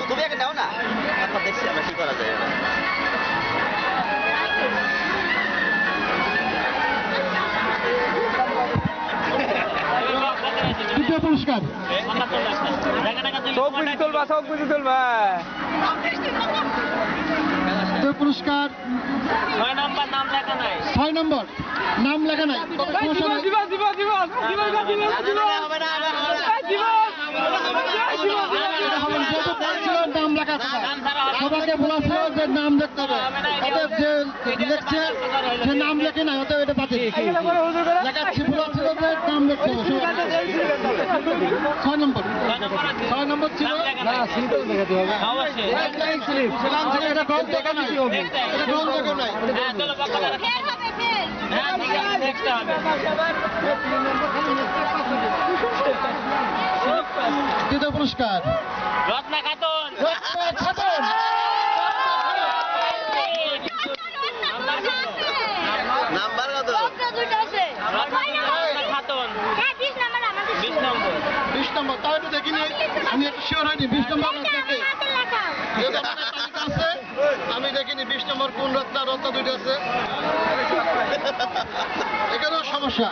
তুমি আগে নাও না, তারপর দেখছি আমরা কি করা যায়। তৃতীয় পুরস্কার তৃতীয় পুরস্কার 6 নম্বর নাম লেখা নাই। নাম লেখা সবাইকে বলা ছিল যে নাম লিখতে হবে, অতএব যে লিখছে সে নাম লেখে নাই, অতএব এটা বাতিল। লেখাচ্ছি বলা ছিল যে নাম লিখতে হবে। 6 নম্বর ছিল এটা গ্রন্থ নাই, এটা গ্রন্থ নাই। তৃতীয় পুরস্কার রত্না খাতুন। নাম্বার কত? 20 নম্বর। তাও একটু দেখিনি, আমি একটু শিওর হয়নি 20 নম্বর আছে। আমি দেখিনি 20 নম্বর কোন রত্না দুইটা আছে, এখানেও সমস্যা।